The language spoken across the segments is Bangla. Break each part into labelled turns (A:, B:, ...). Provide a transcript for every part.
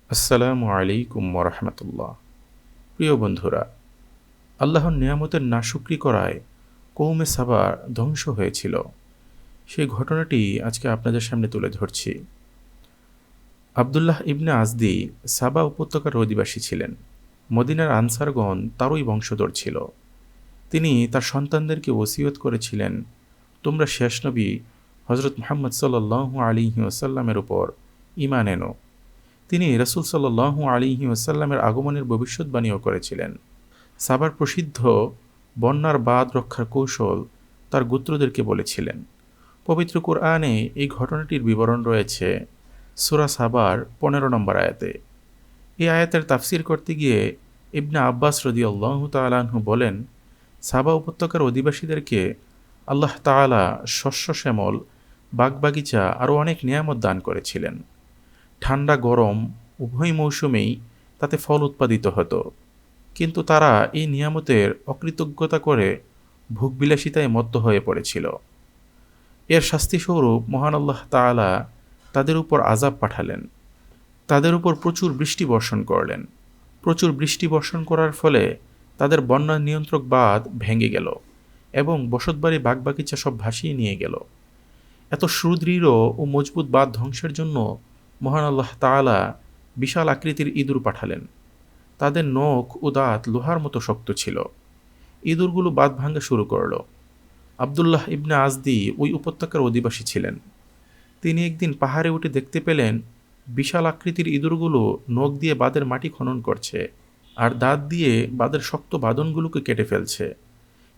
A: আসসালামু আলাইকুম ওরহমতুল্লাহ। প্রিয় বন্ধুরা, আল্লাহর নিয়ামতের নাশুকরি করায় কৌমে সাবা ধ্বংস হয়েছিল, সেই ঘটনাটি আজকে আপনাদের সামনে তুলে ধরছি। আবদুল্লাহ ইবনে আজদি সাবা উপত্যকার অধিবাসী ছিলেন। মদিনার আনসারগণ তারই বংশধর ছিল। তিনি তার সন্তানদেরকে ওসিয়ত করেছিলেন, তোমরা শেষ নবী হজরত মুহাম্মদ সাল্লাল্লাহু আলাইহি ওয়াসাল্লামের উপর ঈমান এনো। তিনি রাসূল সাল্লাল্লাহু আলাইহি ওয়াসাল্লামের আগমনের ভবিষ্যদ্বাণীও করেছিলেন। সাবার প্রসিদ্ধ বন্যার বাঁধ রক্ষার কৌশল তার গোত্রদেরকে বলেছিলেন। পবিত্র কুরআনে এই ঘটনাটির বিবরণ রয়েছে সূরা সাবার ১৫ নম্বর আয়াতে। এই আয়াতের তাফসির করতে গিয়ে ইবনে আব্বাস রাদিয়াল্লাহু তাআলা আনহু বলেন, সাবা উপত্যকার অধিবাসীদেরকে আল্লাহ তাআলা শস্য শ্যামল, বাগবাগিচা আরও অনেক নিয়ামত দান করেছিলেন। ঠান্ডা গরম উভয় মৌসুমেই তাতে ফল উৎপাদিত হতো, কিন্তু তারা এই নিয়ামতের অকৃতজ্ঞতা করে ভোগবিলাসিতায় মত্ত হয়ে পড়েছিল। এর শাস্তিস্বরূপ মহান আল্লাহ তাআলা তাদের উপর আযাব পাঠালেন। তাদের উপর প্রচুর বৃষ্টি বর্ষণ করলেন। প্রচুর বৃষ্টি বর্ষণ করার ফলে তাদের বন্যা নিয়ন্ত্রক বাঁধ ভেঙে গেল এবং বসতবাড়ি বাগবাগিচা সব ভাসিয়ে নিয়ে গেল। এত সুদৃঢ় ও মজবুত বাঁধ ধ্বংসের জন্য মহান আল্লাহ তাআলা বিশাল আকৃতির ইঁদুর পাঠালেন। তাদের নখ ও দাঁত লোহার মতো শক্ত ছিল। ইঁদুরগুলো বাঁধ ভাঙা শুরু করল। আবদুল্লাহ ইবনে আজদি ওই উপত্যকার অধিবাসী ছিলেন। তিনি একদিন পাহাড়ে উঠে দেখতে পেলেন বিশাল আকৃতির ইঁদুরগুলো নখ দিয়ে বাঁধের মাটি খনন করছে আর দাঁত দিয়ে বাঁধের শক্ত বাঁধনগুলোকে কেটে ফেলছে।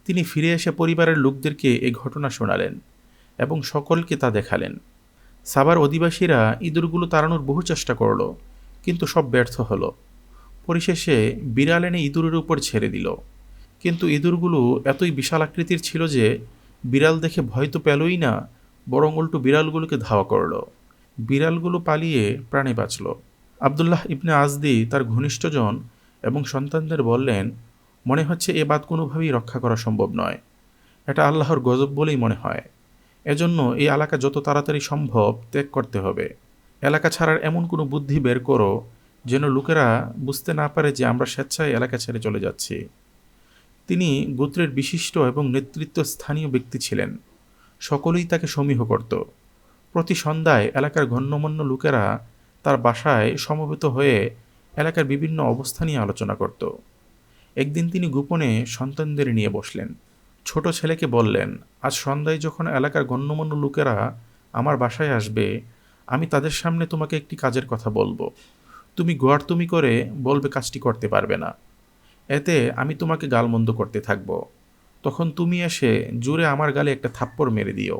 A: তিনি ফিরে এসে পরিবারের লোকদেরকে এই ঘটনা শোনালেন এবং সকলকে তা দেখালেন। সাবার অধিবাসীরা ইঁদুরগুলো তাড়ানোর বহু চেষ্টা করল, কিন্তু সব ব্যর্থ হলো। পরিশেষে বিড়াল এনে ইঁদুরের উপর ছেড়ে দিল, কিন্তু ইঁদুরগুলো এতই বিশাল আকৃতির ছিল যে বিড়াল দেখে ভয় তো পেলই না, বরং উল্টো বিড়ালগুলোকে ধাওয়া করল। বিড়ালগুলো পালিয়ে প্রাণে বাঁচল। আবদুল্লাহ ইবনে আজদি তার ঘনিষ্ঠজন এবং সন্তানদের বললেন, মনে হচ্ছে এ বাঁধ কোনোভাবেই রক্ষা করা সম্ভব নয়। এটা আল্লাহর গজব বলেই মনে হয়। এজন্য এই এলাকা যত তাড়াতাড়ি সম্ভব ত্যাগ করতে হবে। এলাকা ছাড়ার এমন কোনো বুদ্ধি বের করো যেন লোকেরা বুঝতে না পারে যে আমরা স্বেচ্ছায় এলাকা ছেড়ে চলে যাচ্ছি। তিনি গোত্রের বিশিষ্ট এবং নেতৃত্বস্থানীয় ব্যক্তি ছিলেন। সকলেই তাকে সমীহ করত। প্রতি সন্ধ্যায় এলাকার গণ্যমান্য লোকেরা তার বাসায় সমবেত হয়ে এলাকার বিভিন্ন অবস্থা নিয়ে আলোচনা করত। একদিন তিনি গোপনে সন্তানদের নিয়ে বসলেন। ছোট ছেলেকে বললেন, আজ সন্ধ্যায় যখন এলাকার গণ্যমান্য লোকেরা আমার বাসায় আসবে, আমি তাদের সামনে তোমাকে একটি কাজের কথা বলবো। তুমি গোয়ার্তুমি করে বলবে কাজটি করতে পারবে না। এতে আমি তোমাকে গালমন্দ করতে থাকব। তখন তুমি এসে জোরে আমার গালে একটা থাপ্পড় মেরে দিও।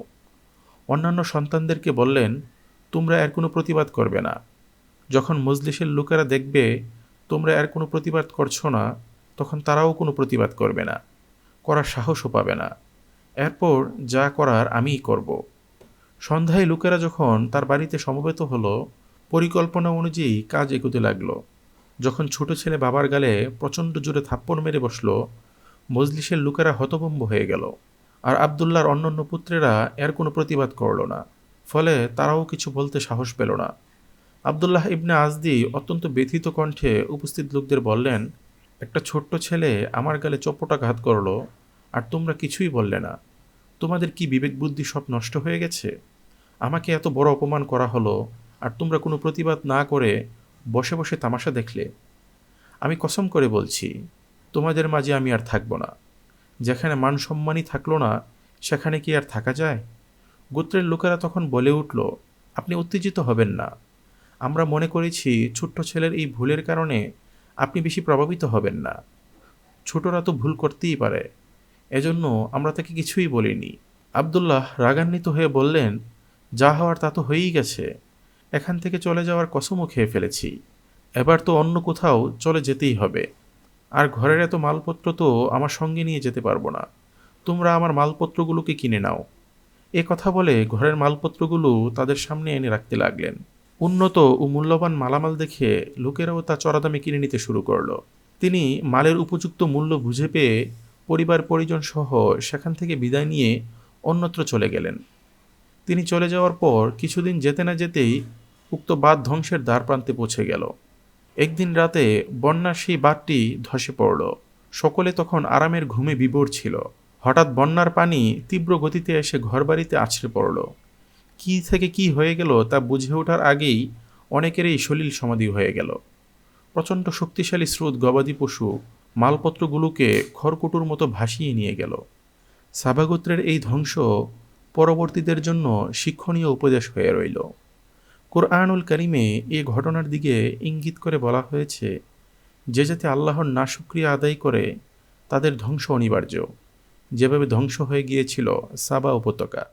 A: অন্যান্য সন্তানদেরকে বললেন, তোমরা এর কোনো প্রতিবাদ করবে না। যখন মজলিসের লোকেরা দেখবে তোমরা এর কোনো প্রতিবাদ করছো না, তখন তারাও কোনো প্রতিবাদ করবে না, করার সাহসও পাবে না। এরপর যা করার আমিই করব। সন্ধ্যায় লোকেরা যখন তার বাড়িতে সমবেত হলো, পরিকল্পনা অনুযায়ী কাজ এগোতে লাগলো। যখন ছোট ছেলে বাবার গালে প্রচণ্ড জোরে থাপ্পড় মেরে বসলো, মজলিসের লোকেরা হতভম্ব হয়ে গেল। আর আবদুল্লাহর অন্যান্য পুত্রেরা এর কোনো প্রতিবাদ করল না, ফলে তারাও কিছু বলতে সাহস পেল না। আবদুল্লাহ ইবনে আজদি অত্যন্ত ব্যথিত কণ্ঠে উপস্থিত লোকদের বললেন, একটা ছোট্ট ছেলে আমার গালে চপটাঘাত করলো, আর তোমরা কিছুই বললে না। তোমাদের কি বিবেক বুদ্ধি সব নষ্ট হয়ে গেছে? আমাকে এত বড় অপমান করা হলো, আর তোমরা কোনো প্রতিবাদ না করে বসে বসে তামাশা দেখলে। আমি কসম করে বলছি, তোমাদের মাঝে আমি আর থাকব না। যেখানে মান সম্মানই থাকলো না, সেখানে কি আর থাকা যায়? গোত্রের লোকেরা তখন বলে উঠল, আপনি উত্তেজিত হবেন না। আমরা মনে করেছি ছোট্ট ছেলের এই ভুলের কারণে আপনি বেশি প্রভাবিত হবেন না। ছোটরা তো ভুল করতেই পারে, এজন্য আমরা তাকে কিছুই বলিনি। আবদুল্লাহ রাগান্বিত হয়ে বললেন, যা হওয়ার তা তো হয়েই গেছে। এখান থেকে চলে যাওয়ার কসমও খেয়ে ফেলেছি। এবার তো অন্য কোথাও চলে যেতেই হবে। আর ঘরের এত মালপত্র তো আমার সঙ্গে নিয়ে যেতে পারবো না। তোমরা আমার মালপত্রগুলোকে কিনে নাও। এ কথা বলে ঘরের মালপত্রগুলো তাদের সামনে এনে রাখতে লাগলেন। উন্নত ও মূল্যবান মালামাল দেখে লোকেরাও তা চড়া দামে কিনে নিতে শুরু করলো। তিনি মালের উপযুক্ত মূল্য বুঝে পেয়ে পরিবার পরিজন সহ সেখান থেকে বিদায় নিয়ে অন্যত্র চলে গেলেন। তিনি চলে যাওয়ার পর কিছুদিন যেতে না যেতেই উক্ত বাঁধ ধ্বংসের দ্বার প্রান্তে পৌঁছে গেল। একদিন রাতে বন্যার সেই বাঁধটি ধসে পড়ল। সকলে তখন আরামের ঘুমে বিভোর ছিল। হঠাৎ বন্যার পানি তীব্র গতিতে এসে ঘরবাড়িতে আছড়ে পড়ল। কি থেকে কি হয়ে গেল তা বুঝে ওঠার আগেই অনেকেরই সলিল সমাধি হয়ে গেল। প্রচণ্ড শক্তিশালী স্রোত গবাদি পশু মালপত্রগুলোকে খড়কুটোর মতো ভাসিয়ে নিয়ে গেল। সাবা গোত্রের এই ধ্বংস পরবর্তীদের জন্য শিক্ষণীয় উপদেশ হয়ে রইল। কুরআনুল কারিমে এই ঘটনার দিকে ইঙ্গিত করে বলা হয়েছে, যে যাতে আল্লাহর নাশুকরিয়া আদায় করে তাদের ধ্বংস অনিবার্য, যেভাবে ধ্বংস হয়ে গিয়েছিল সাবা উপত্যকা।